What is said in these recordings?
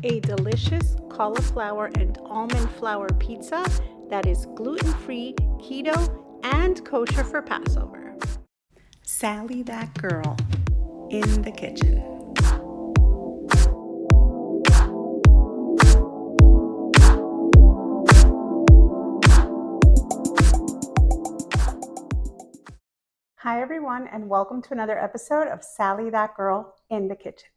a delicious cauliflower and almond flour pizza that is gluten-free, keto, and kosher for Passover. Sally that girl in the kitchen. Hi everyone, and welcome to another episode of Sally That Girl in the Kitchen.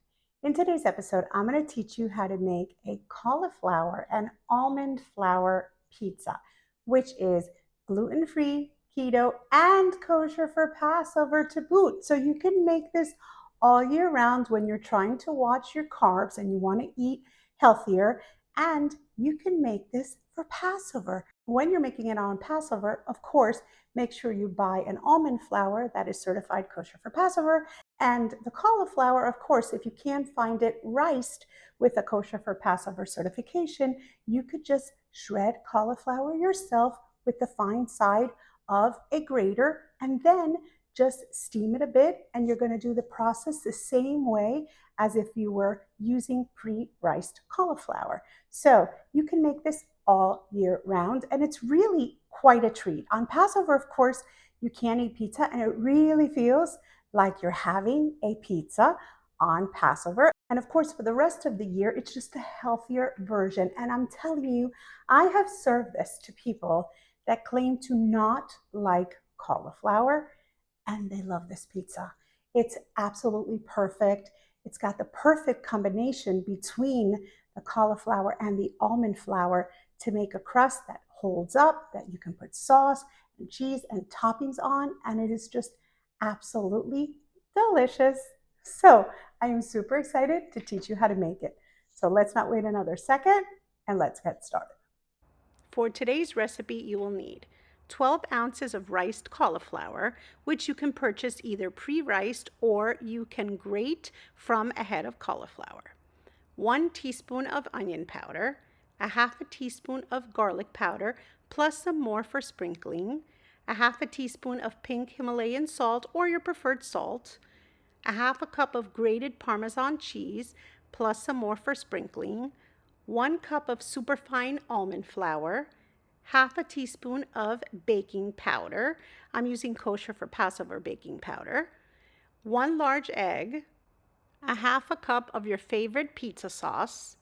In today's episode, I'm going to teach you how to make a cauliflower and almond flour pizza, which is gluten-free, keto, and kosher for Passover to boot. So you can make this all year round when you're trying to watch your carbs and you want to eat healthier, and you can make this for Passover. When you're making it on Passover, of course, make sure you buy an almond flour that is certified kosher for Passover. And the cauliflower, of course, if you can't find it riced with a kosher for Passover certification, you could just shred cauliflower yourself with the fine side of a grater and then just steam it a bit. And you're going to do the process the same way as if you were using pre-riced cauliflower. So you can make this all year round, and it's really quite a treat. On Passover, of course, you can't eat pizza, and it really feels like you're having a pizza on Passover. And of course, for the rest of the year, it's just a healthier version. And I'm telling you, I have served this to people that claim to not like cauliflower, and they love this pizza. It's absolutely perfect. It's got the perfect combination between the cauliflower and the almond flour to make a crust that holds up, that you can put sauce and cheese and toppings on, and it is just absolutely delicious. So I am super excited to teach you how to make it. So let's not wait another second and let's get started. For today's recipe, you will need 12 ounces of riced cauliflower, which you can purchase either pre-riced or you can grate from a head of cauliflower. 1 teaspoon of onion powder, a half a teaspoon of garlic powder, plus some more for sprinkling, a half a teaspoon of pink Himalayan salt or your preferred salt, a half a cup of grated Parmesan cheese, plus some more for sprinkling, 1 cup of superfine almond flour, half a teaspoon of baking powder. I'm using kosher for Passover baking powder, 1 large egg, a half a cup of your favorite pizza sauce,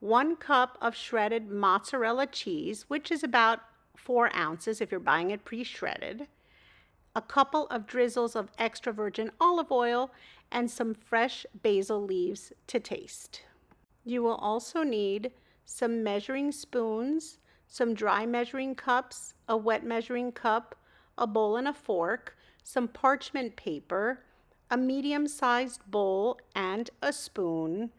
1 cup of shredded mozzarella cheese, which is about 4 ounces if you're buying it pre-shredded, a couple of drizzles of extra virgin olive oil, and some fresh basil leaves to taste. You will also need some measuring spoons, some dry measuring cups, a wet measuring cup, a bowl and a fork, some parchment paper, a medium-sized bowl and a spoon,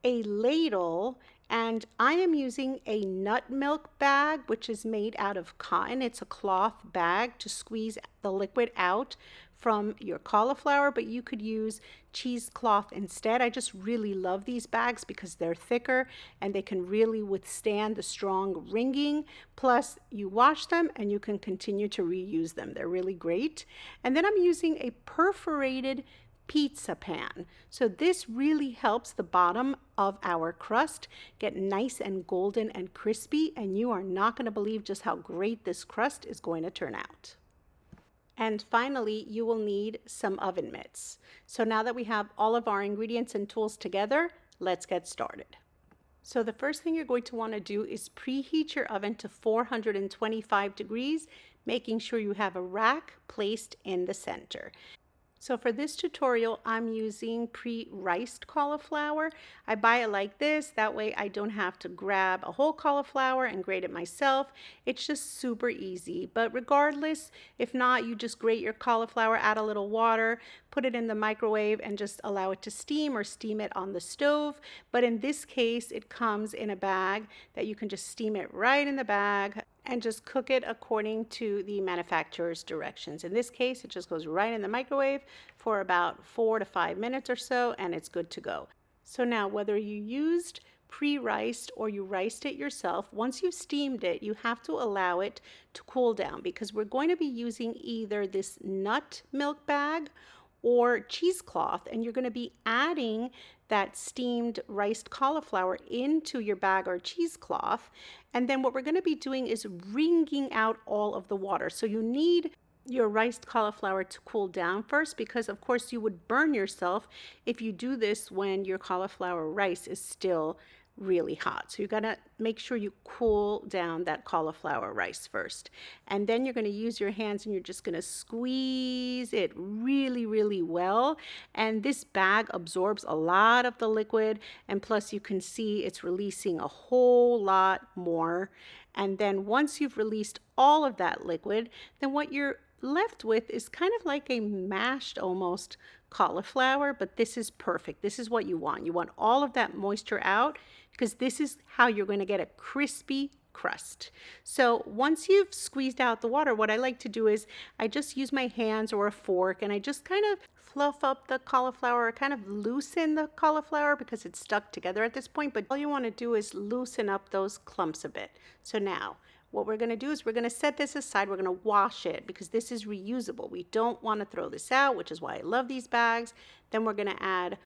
a ladle, and I am using a nut milk bag, which is made out of cotton. It's a cloth bag to squeeze the liquid out from your cauliflower, but you could use cheesecloth instead. I just really love these bags because they're thicker and they can really withstand the strong wringing. Plus, you wash them and you can continue to reuse them. They're really great. And then I'm using a perforated pizza pan. So this really helps the bottom of our crust get nice and golden and crispy, and you are not going to believe just how great this crust is going to turn out. And finally, you will need some oven mitts. So now that we have all of our ingredients and tools together, let's get started. So the first thing you're going to want to do is preheat your oven to 425 degrees, making sure you have a rack placed in the center. So for this tutorial, I'm using pre-riced cauliflower. I buy it like this. That way I don't have to grab a whole cauliflower and grate it myself. It's just super easy. But regardless, if not, you just grate your cauliflower, add a little water, put it in the microwave and just allow it to steam or steam it on the stove. But in this case, it comes in a bag that you can just steam it right in the bag and just cook it according to the manufacturer's directions. In this case, it just goes right in the microwave for about 4 to 5 minutes or so, and it's good to go. So now, whether you used pre-riced or you riced it yourself, once you've steamed it, you have to allow it to cool down because we're going to be using either this nut milk bag or cheesecloth, and you're going to be adding that steamed riced cauliflower into your bag or cheesecloth. And then what we're going to be doing is wringing out all of the water. So you need your riced cauliflower to cool down first, because of course you would burn yourself if you do this when your cauliflower rice is still really hot. So you got to make sure you cool down that cauliflower rice first. And then you're going to use your hands and you're just going to squeeze it really, really well. And this bag absorbs a lot of the liquid. And plus you can see it's releasing a whole lot more. And then once you've released all of that liquid, then what you're left with is kind of like a mashed almost cauliflower, but this is perfect. This is what you want. You want all of that moisture out, because this is how you're going to get a crispy crust. So once you've squeezed out the water, what I like to do is I just use my hands or a fork and I just kind of fluff up the cauliflower, kind of loosen the cauliflower because it's stuck together at this point, but all you want to do is loosen up those clumps a bit. So now what we're going to do is we're going to set this aside. We're going to wash it because this is reusable. We don't want to throw this out, which is why I love these bags. Then we're going to add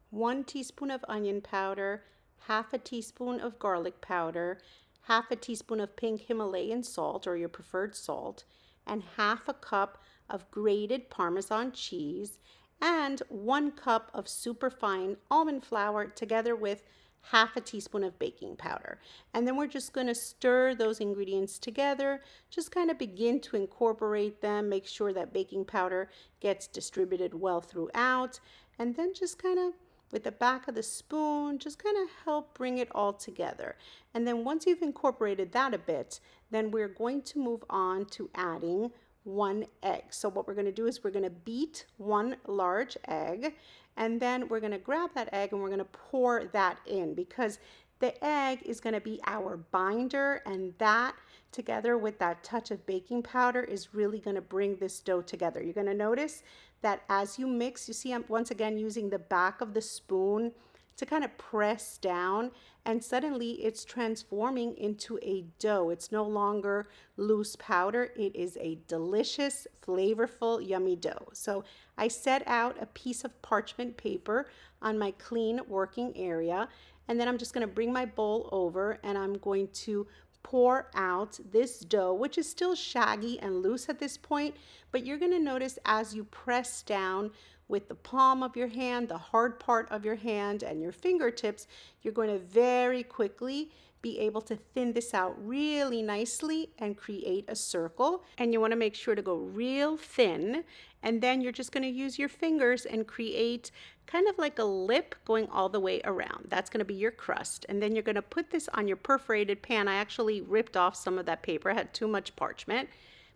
1 teaspoon of onion powder, half a teaspoon of garlic powder, half a teaspoon of pink Himalayan salt or your preferred salt, and half a cup of grated Parmesan cheese, and 1 cup of superfine almond flour together with half a teaspoon of baking powder. And then we're just going to stir those ingredients together, just kind of begin to incorporate them, make sure that baking powder gets distributed well throughout, and then just kind of with the back of the spoon, just kind of help bring it all together. And then once you've incorporated that a bit, then we're going to move on to adding 1 egg. So what we're going to do is we're going to beat 1 large egg, and then we're going to grab that egg and we're going to pour that in, because the egg is going to be our binder, and that together with that touch of baking powder is really going to bring this dough together. You're going to notice that as you mix, you see I'm once again using the back of the spoon to kind of press down, and suddenly it's transforming into a dough. It's no longer loose powder. It is a delicious, flavorful, yummy dough. So I set out a piece of parchment paper on my clean working area, and then I'm just going to bring my bowl over and I'm going to pour out this dough, which is still shaggy and loose at this point, but you're going to notice as you press down with the palm of your hand, the hard part of your hand, and your fingertips, you're going to very quickly be able to thin this out really nicely and create a circle. And you want to make sure to go real thin, and then you're just going to use your fingers and create kind of like a lip going all the way around. That's going to be your crust. And then you're going to put this on your perforated pan. I actually ripped off some of that paper. I had too much parchment.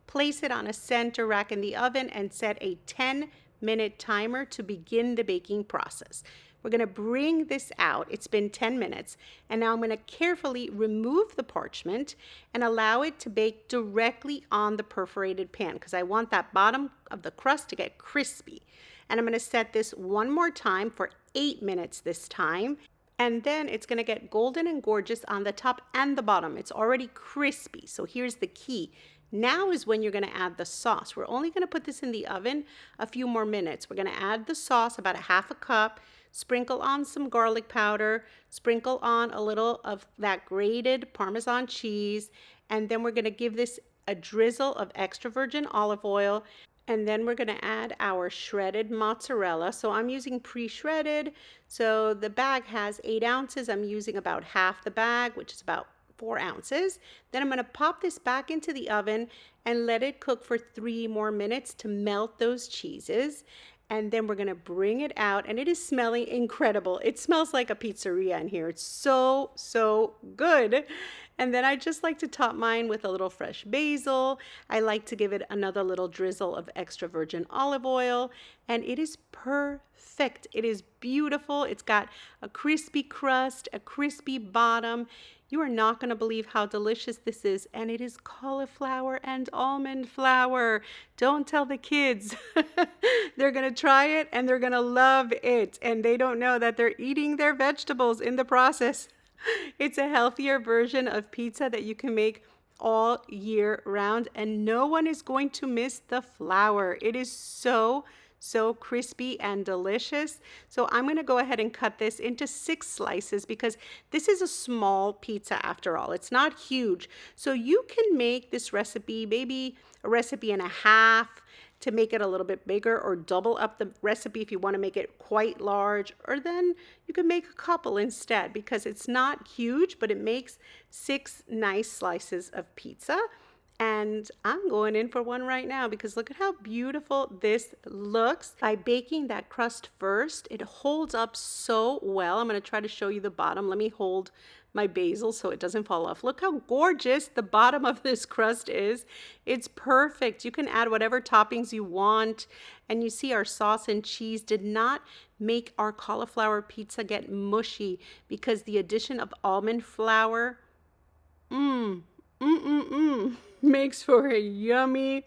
Place it on a center rack in the oven and set a 10-minute timer to begin the baking process. We're going to bring this out. It's been 10 minutes. And now I'm going to carefully remove the parchment and allow it to bake directly on the perforated pan, because I want that bottom of the crust to get crispy. And I'm going to set this one more time for 8 minutes this time. And then it's going to get golden and gorgeous on the top and the bottom. It's already crispy. So here's the key. Now is when you're going to add the sauce. We're only going to put this in the oven a few more minutes. We're going to add the sauce, about a half a cup, sprinkle on some garlic powder, sprinkle on a little of that grated Parmesan cheese, and then we're going to give this a drizzle of extra virgin olive oil. And then we're going to add our shredded mozzarella. So I'm using pre-shredded. So the bag has 8 ounces. I'm using about half the bag, which is about 4 ounces. Then I'm going to pop this back into the oven and let it cook for 3 more minutes to melt those cheeses. And then we're going to bring it out, and it is smelling incredible. It smells like a pizzeria in here. It's so, so good. And then I just like to top mine with a little fresh basil. I like to give it another little drizzle of extra virgin olive oil, and it is perfect. It is beautiful. It's got a crispy crust, a crispy bottom. You are not going to believe how delicious this is, and it is cauliflower and almond flour. Don't tell the kids. They're going to try it, and they're going to love it, and they don't know that they're eating their vegetables in the process. It's a healthier version of pizza that you can make all year round, and no one is going to miss the flour. It is so, so crispy and delicious. So I'm going to go ahead and cut this into 6 slices because this is a small pizza after all. It's not huge. So you can make this recipe, maybe a recipe and a half, to make it a little bit bigger, or double up the recipe if you want to make it quite large, or then you can make a couple instead because it's not huge, but it makes 6 nice slices of pizza. And I'm going in for one right now because look at how beautiful this looks. By baking that crust first, it holds up so well. I'm going to try to show you the bottom. Let me hold my basil so it doesn't fall off. Look how gorgeous the bottom of this crust is. It's perfect. You can add whatever toppings you want. And you see our sauce and cheese did not make our cauliflower pizza get mushy because the addition of almond flour makes for a yummy,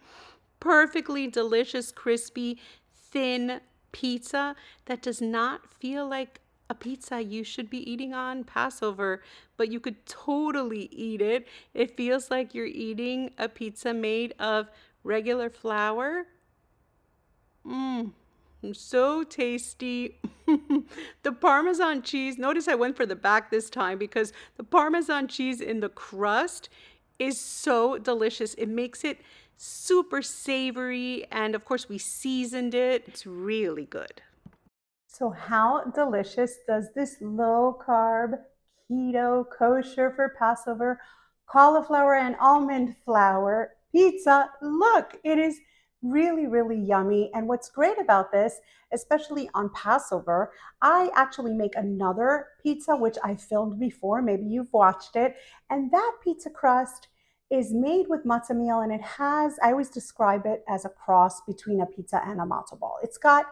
perfectly delicious, crispy, thin pizza that does not feel like a pizza you should be eating on Passover, but you could totally eat it. It feels like you're eating a pizza made of regular flour. So tasty. The Parmesan cheese, notice I went for the back this time because the Parmesan cheese in the crust is so delicious. It makes it super savory, and of course we seasoned it. It's really good. So how delicious does this low carb, keto, kosher for Passover, cauliflower and almond flour pizza look? It is really, really yummy. And what's great about this, especially on Passover, I actually make another pizza, which I filmed before. Maybe you've watched it. And that pizza crust is made with matzah meal, and it has, I always describe it as a cross between a pizza and a matzo ball. It's got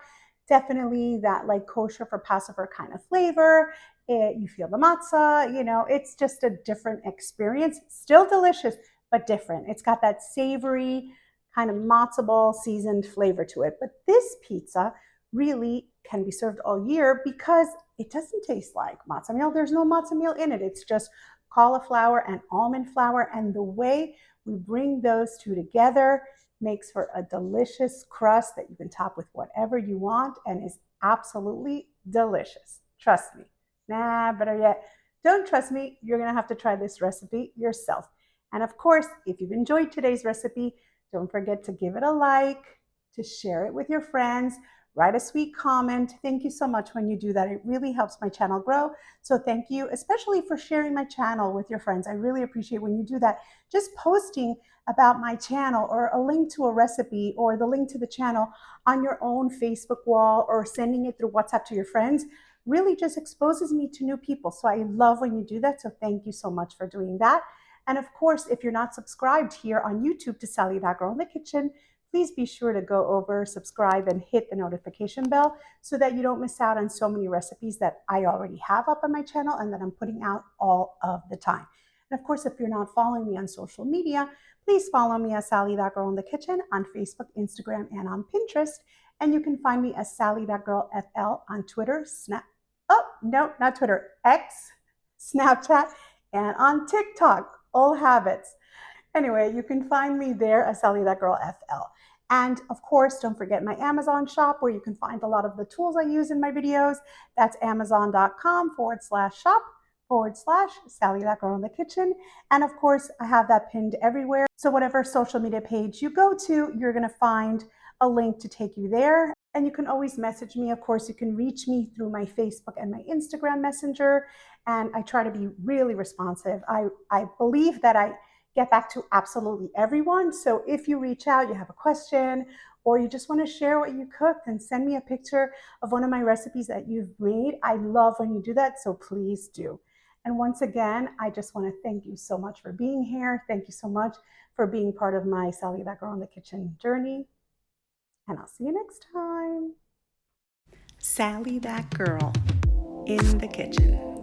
definitely that like kosher for Passover kind of flavor. You feel the matzah, it's just a different experience. Still delicious, but different. It's got that savory kind of matzo ball seasoned flavor to it. But this pizza really can be served all year because it doesn't taste like matzah meal. There's no matzah meal in it. It's just cauliflower and almond flour. And the way we bring those two together makes for a delicious crust that you can top with whatever you want and is absolutely delicious. Trust me. Nah, better yet, don't trust me. You're going to have to try this recipe yourself. And of course, if you've enjoyed today's recipe, don't forget to give it a like, to share it with your friends, write a sweet comment. Thank you so much when you do that. It really helps my channel grow. So thank you, especially for sharing my channel with your friends. I really appreciate when you do that. Just posting about my channel or a link to a recipe or the link to the channel on your own Facebook wall or sending it through WhatsApp to your friends really just exposes me to new people. So I love when you do that. So thank you so much for doing that. And of course, if you're not subscribed here on YouTube to Sally That Girl in the Kitchen, please be sure to go over, subscribe, and hit the notification bell so that you don't miss out on so many recipes that I already have up on my channel and that I'm putting out all of the time. And of course, if you're not following me on social media, please follow me as Sally That Girl in the Kitchen on Facebook, Instagram, and on Pinterest. And you can find me as Sally That Girl FL on Twitter, not Twitter, X, Snapchat, and on TikTok. Old habits. Anyway, you can find me there as Sally That Girl FL. And of course, don't forget my Amazon shop where you can find a lot of the tools I use in my videos. That's amazon.com/shop/Sally That Girl in the Kitchen. And of course, I have that pinned everywhere. So whatever social media page you go to, you're going to find a link to take you there. And you can always message me. Of course, you can reach me through my Facebook and my Instagram Messenger. And I try to be really responsive. I believe that I get back to absolutely everyone. So if you reach out, you have a question, or you just want to share what you cooked, and send me a picture of one of my recipes that you've made. I love when you do that, so please do. And once again, I just want to thank you so much for being here. Thank you so much for being part of my Sally That Girl in the Kitchen journey. And I'll see you next time. Sally That Girl in the Kitchen.